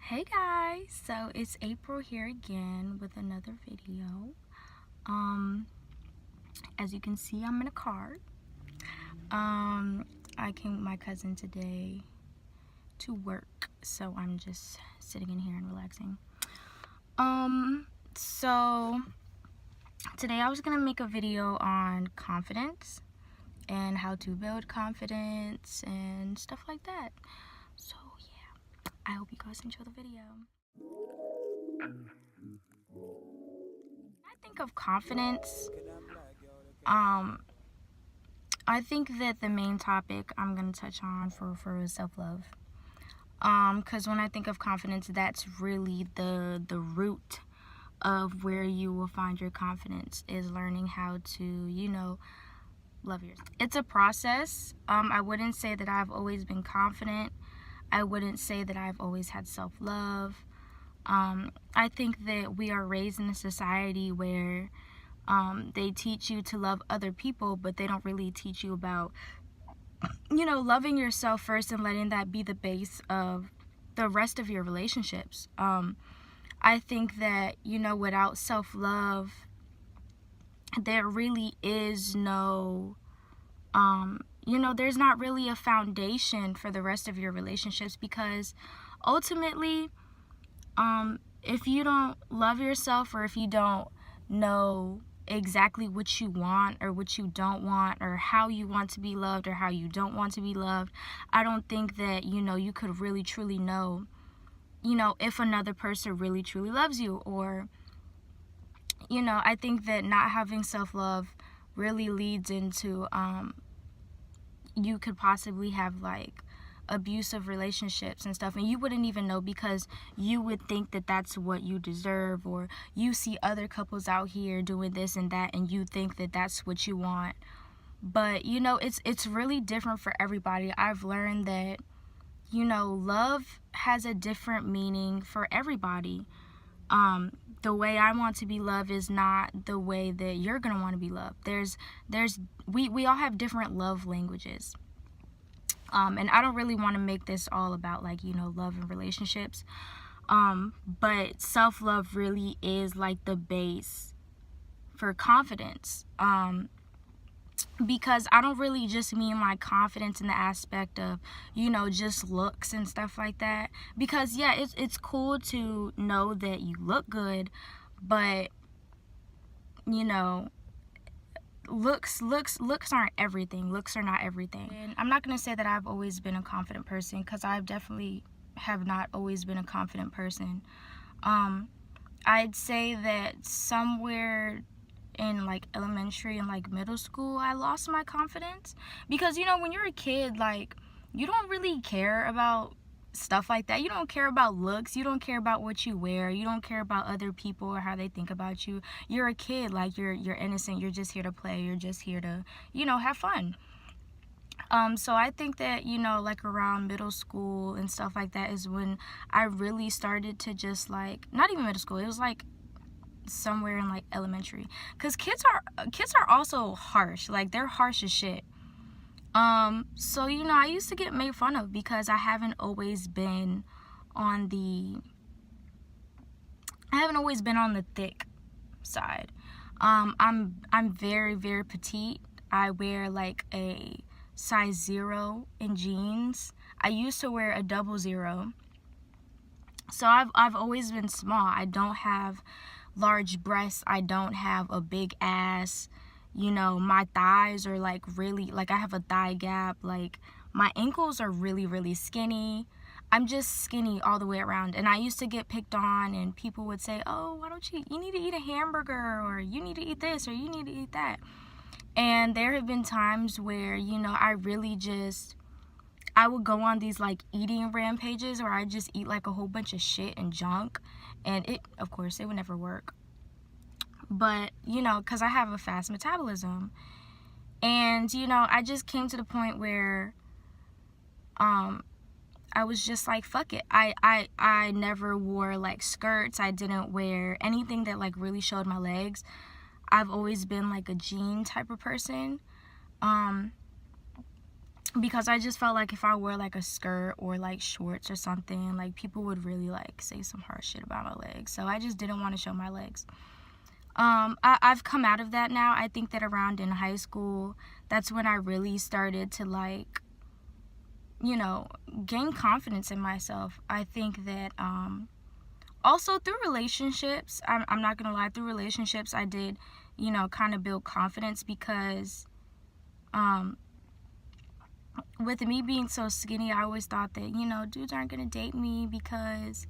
Hey guys, so it's April here again with another video. As you can see, I'm in a car. I came with my cousin today to work, so I'm just sitting in here and relaxing. So today I was gonna make a video on confidence and how to build confidence and stuff like that. So yeah, I hope you guys enjoy the video. I think of confidence, I think that the main topic I'm going to touch on for self-love. Because when I think of confidence, that's really the root of where you will find your confidence, is learning how to, love yourself. It's a process. I wouldn't say that I've always been confident. I wouldn't say that I've always had self-love. I think that we are raised in a society where they teach you to love other people, but they don't really teach you about, loving yourself first and letting that be the base of the rest of your relationships. I think that, without self-love, there really is no, there's not really a foundation for the rest of your relationships, because ultimately, if you don't love yourself, or if you don't know exactly what you want or what you don't want, or how you want to be loved or how you don't want to be loved, I don't think that, you could really truly know, if another person really truly loves you. Or, I think that not having self-love really leads into, you could possibly have like abusive relationships and stuff, and you wouldn't even know, because you would think that that's what you deserve, or you see other couples out here doing this and that, and you think that that's what you want. But it's really different for everybody. I've learned that love has a different meaning for everybody. The way I want to be loved is not the way that you're gonna want to be loved. We all have different love languages. And I don't really want to make this all about love and relationships. But self-love really is like the base for confidence. Because I don't really just mean like confidence in the aspect of, just looks and stuff like that. Because yeah, it's cool to know that you look good, but looks aren't everything. Looks are not everything. And I'm not going to say that I've always been a confident person, because I've definitely have not always been a confident person. I'd say that somewhere in like elementary and like middle school, I lost my confidence, because when you're a kid, like, you don't really care about stuff like that. You don't care about looks, you don't care about what you wear, you don't care about other people or how they think about you. You're a kid, like, you're innocent, you're just here to play, you're just here to have fun. So I think that like around middle school and stuff like that is when I really started to just like, not even middle school, it was like somewhere in like elementary, because kids are also harsh. Like, they're harsh as shit. So I used to get made fun of because I haven't always been on the thick side. I'm very, very petite. I wear like a size 0 in jeans. I used to wear a 00. So I've always been small. I don't have large breasts. I don't have a big ass. My thighs are like really, like, I have a thigh gap. Like, my ankles are really, really skinny. I'm just skinny all the way around. And I used to get picked on, and people would say, oh, why don't you need to eat a hamburger, or you need to eat this, or you need to eat that. And there have been times where, I would go on these like eating rampages, where I just eat like a whole bunch of shit and junk. And of course, it would never work. But, because I have a fast metabolism. And, I just came to the point where I was just like, fuck it. I never wore like skirts. I didn't wear anything that like really showed my legs. I've always been like a jean type of person. because I just felt like if I wore like a skirt or like shorts or something, like people would really like say some harsh shit about my legs. So I just didn't want to show my legs. I've come out of that now. I think that around in high school, that's when I really started to like, you know, gain confidence in myself. I think that also through relationships, I'm not gonna lie, through relationships I did, you know, kind of build confidence, because with me being so skinny, I always thought that, you know, dudes aren't gonna date me because,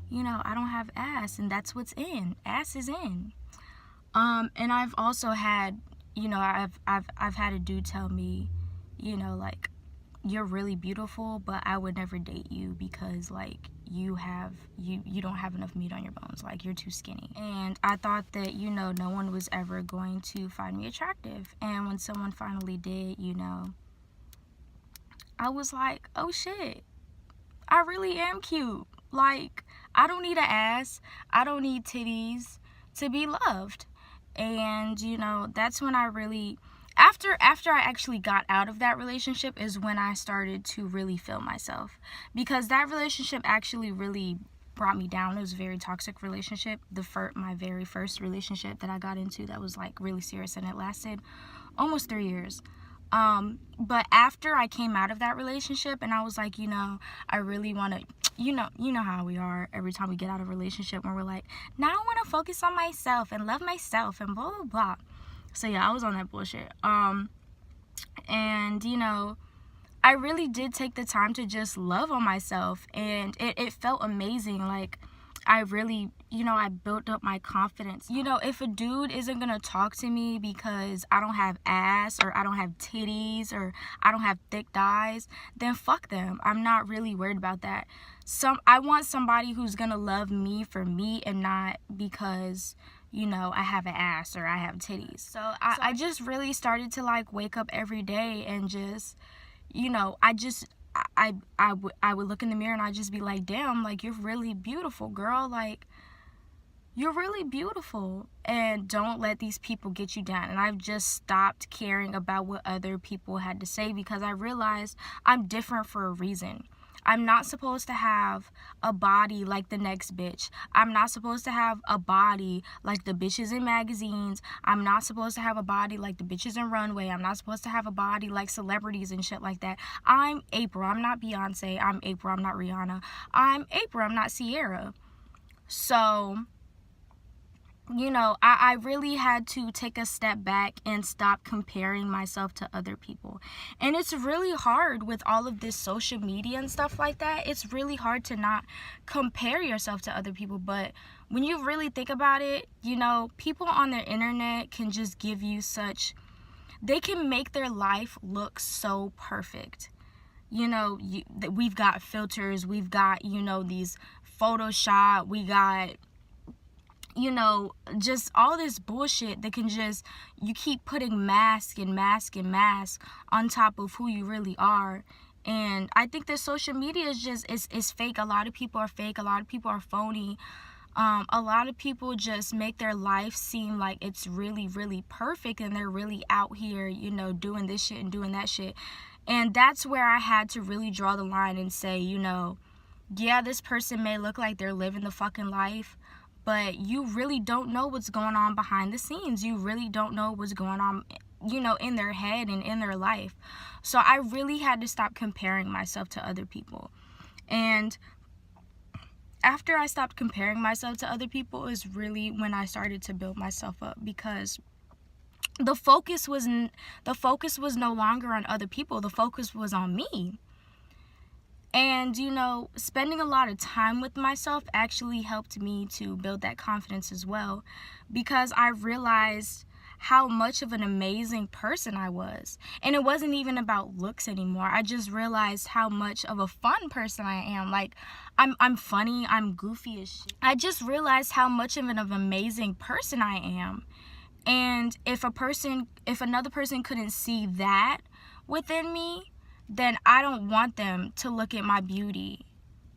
you know, I don't have ass, and that's what's in. Ass is in. And I've also had, you know, I've had a dude tell me, you know, like, you're really beautiful, but I would never date you because like you don't have enough meat on your bones, like you're too skinny. And I thought that, you know, no one was ever going to find me attractive. And when someone finally did, you know, I was like, oh shit, I really am cute. Like, I don't need an ass, I don't need titties to be loved. And, you know, that's when I really, after I actually got out of that relationship is when I started to really feel myself, because that relationship actually really brought me down. It was a very toxic relationship. My very first relationship that I got into that was like really serious, and it lasted almost 3 years. But after I came out of that relationship and I was like, you know, I really want to, you know how we are every time we get out of a relationship, where we're like, now I want to focus on myself and love myself and blah, blah, blah. So yeah, I was on that bullshit. And, you know, I really did take the time to just love on myself, and it felt amazing. Like, I really, you know, I built up my confidence. You know, if a dude isn't gonna talk to me because I don't have ass or I don't have titties or I don't have thick thighs, then fuck them. I'm not really worried about that. I want somebody who's gonna love me for me and not because, you know, I have an ass or I have titties. So I just really started to like wake up every day and just, you know, I would look in the mirror and I'd just be like, damn, like, you're really beautiful, girl. Like, you're really beautiful, and don't let these people get you down. And I've just stopped caring about what other people had to say, because I realized I'm different for a reason. I'm not supposed to have a body like the next bitch. I'm not supposed to have a body like the bitches in magazines. I'm not supposed to have a body like the bitches in Runway. I'm not supposed to have a body like celebrities and shit like that. I'm April. I'm not Beyonce. I'm April. I'm not Rihanna. I'm April. I'm not Sierra. So, you know, I really had to take a step back and stop comparing myself to other people. And it's really hard with all of this social media and stuff like that. It's really hard to not compare yourself to other people. But when you really think about it, you know, people on their internet can just give you they can make their life look so perfect. You know, we've got filters, we've got, you know, these Photoshop, we got, you know, just all this bullshit that can just, you keep putting mask and mask and mask on top of who you really are. And I think that social media is just, it's fake. A lot of people are fake. A lot of people are phony. A lot of people just make their life seem like it's really, really perfect, and they're really out here, you know, doing this shit and doing that shit. And that's where I had to really draw the line and say, you know, yeah, this person may look like they're living the fucking life, but you really don't know what's going on behind the scenes. You really don't know what's going on, you know, in their head and in their life. So I really had to stop comparing myself to other people. And after I stopped comparing myself to other people is really when I started to build myself up, because the focus was no longer on other people. The focus was on me. And, you know, spending a lot of time with myself actually helped me to build that confidence as well, because I realized how much of an amazing person I was. And it wasn't even about looks anymore. I just realized how much of a fun person I am. Like, I'm funny, I'm goofy as shit. I just realized how much of an amazing person I am. And if another person couldn't see that within me, then I don't want them to look at my beauty.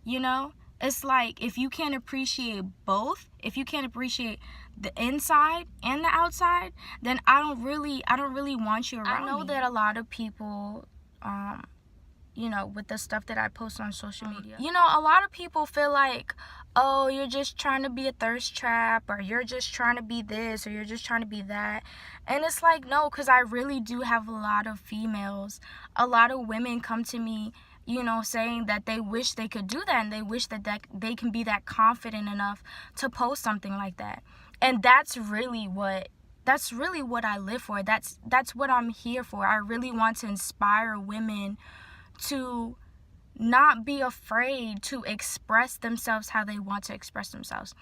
You know? It's like, if you can't appreciate both, if you can't appreciate the inside and the outside, then I don't really want you around me. I know that a lot of people with the stuff that I post on social media. A lot of people feel like, oh, you're just trying to be a thirst trap, or you're just trying to be this, or you're just trying to be that. And it's like, no, because I really do have a lot of females, a lot of women come to me, saying that they wish they could do that, and they wish that they can be that confident enough to post something like that. And that's really what I live for. That's what I'm here for. I really want to inspire women to not be afraid to express themselves how they want to express themselves.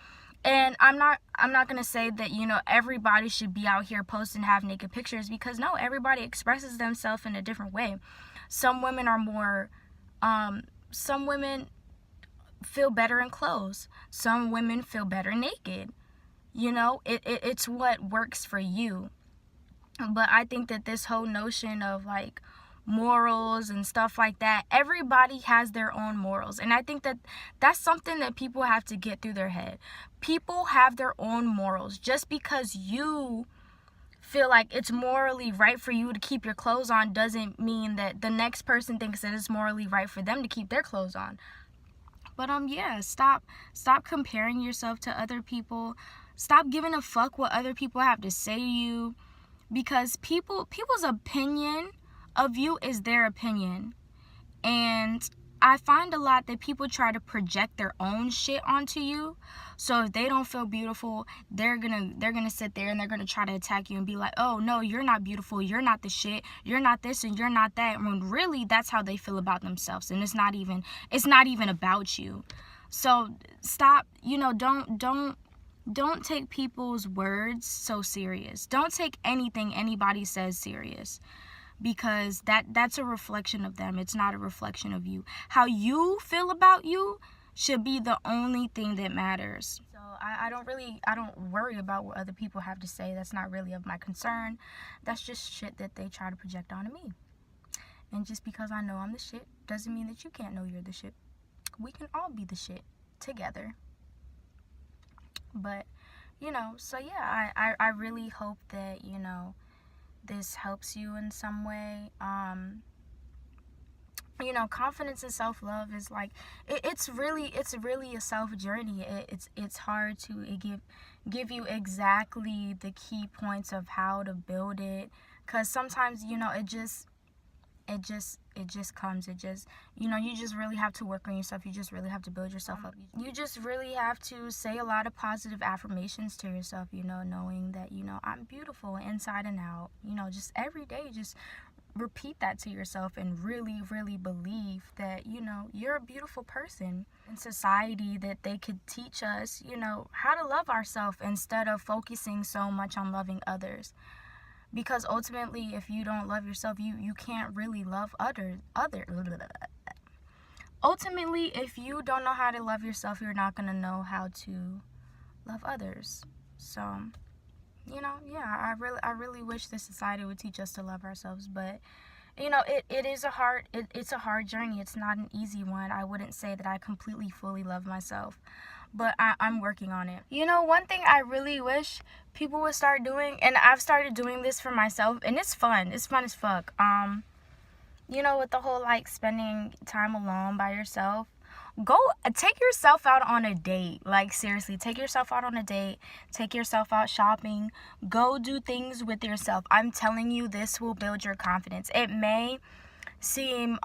And I'm not going to say that, everybody should be out here posting half naked pictures, because no, everybody expresses themselves in a different way. Some women are more, some women feel better in clothes. Some women feel better naked. It's what works for you. But I think that this whole notion of like morals and stuff like that, everybody has their own morals, and I think that that's something that people have to get through their head. People have their own morals. Just because you feel like it's morally right for you to keep your clothes on doesn't mean that the next person thinks that it's morally right for them to keep their clothes on. But stop comparing yourself to other people. Stop giving a fuck what other people have to say to you, because people's opinion of you is their opinion. And I find a lot that people try to project their own shit onto you. So if they don't feel beautiful, they're gonna sit there and they're gonna try to attack you and be like, oh no, you're not beautiful, you're not the shit, you're not this and you're not that. When really that's how they feel about themselves, and it's not even about you. So stop, don't take people's words so serious. Don't take anything anybody says serious, because that's a reflection of them. It's not a reflection of you. How you feel about you should be the only thing that matters. So I don't worry about what other people have to say. That's not really of my concern. That's just shit that they try to project onto me. And just because I know I'm the shit doesn't mean that you can't know you're the shit. We can all be the shit together. But, so yeah, I really hope that, this helps you in some way. Confidence and self-love is like, it's really a self journey. It's hard to give you exactly the key points of how to build it, because sometimes, it just comes. You just really have to work on yourself. You just really have to build yourself up. You just really have to say a lot of positive affirmations to yourself, knowing that, I'm beautiful inside and out. Just every day, just repeat that to yourself and really, really believe that, you're a beautiful person. In society, that they could teach us, how to love ourselves instead of focusing so much on loving others. Because ultimately, if you don't love yourself, you can't really love others. Ultimately, if you don't know how to love yourself, you're not going to know how to love others. So, I really wish this society would teach us to love ourselves. But, it's a hard journey. It's not an easy one. I wouldn't say that I completely, fully love myself. But I'm working on it. One thing I really wish people would start doing, and I've started doing this for myself, and it's fun. It's fun as fuck. With the whole, like, spending time alone by yourself. Go take yourself out on a date. Like, seriously, take yourself out on a date. Take yourself out shopping. Go do things with yourself. I'm telling you, this will build your confidence. It may seem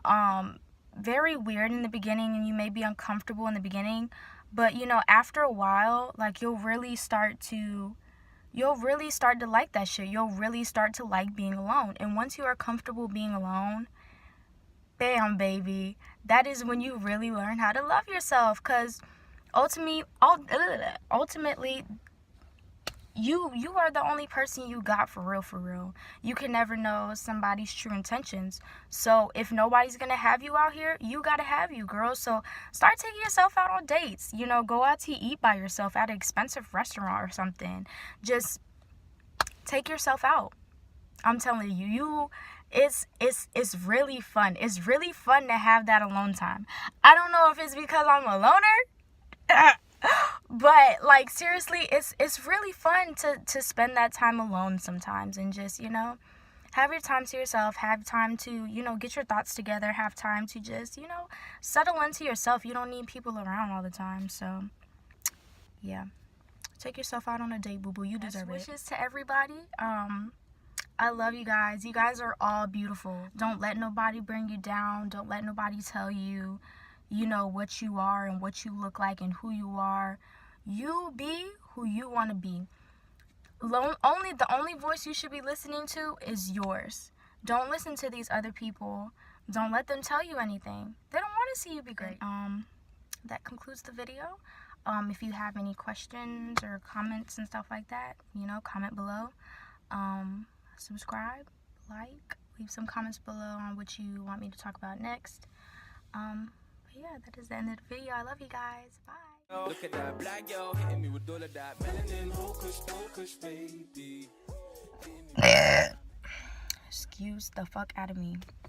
very weird in the beginning, and you may be uncomfortable in the beginning. But, after a while, like, you'll really start to like that shit. You'll really start to like being alone. And once you are comfortable being alone, bam, baby, that is when you really learn how to love yourself. Because ultimately, you are the only person you got for real. You can never know somebody's true intentions. So if nobody's gonna have you out here, you gotta have you, girl. So start taking yourself out on dates. Go out to eat by yourself at an expensive restaurant or something. Just take yourself out. I'm telling you, it's really fun. It's really fun to have that alone time. I don't know if it's because I'm a loner. But, like, seriously, it's really fun to spend that time alone sometimes, and just, have your time to yourself. Have time to, get your thoughts together. Have time to just, settle into yourself. You don't need people around all the time. So, yeah. Take yourself out on a date, boo-boo. You deserve it. Wishes to everybody. I love you guys. You guys are all beautiful. Don't let nobody bring you down. Don't let nobody tell you, what you are and what you look like and who you are. You be who you want to be. The only voice you should be listening to is yours. Don't listen to these other people. Don't let them tell you anything. They don't want to see you be great. That concludes the video. If you have any questions or comments and stuff like that, comment below. Subscribe, like, leave some comments below on what you want me to talk about next. But yeah, that is the end of the video. I love you guys. Bye. Look at that black girl hitting me with all of that melanin, focus, baby. Excuse the fuck out of me.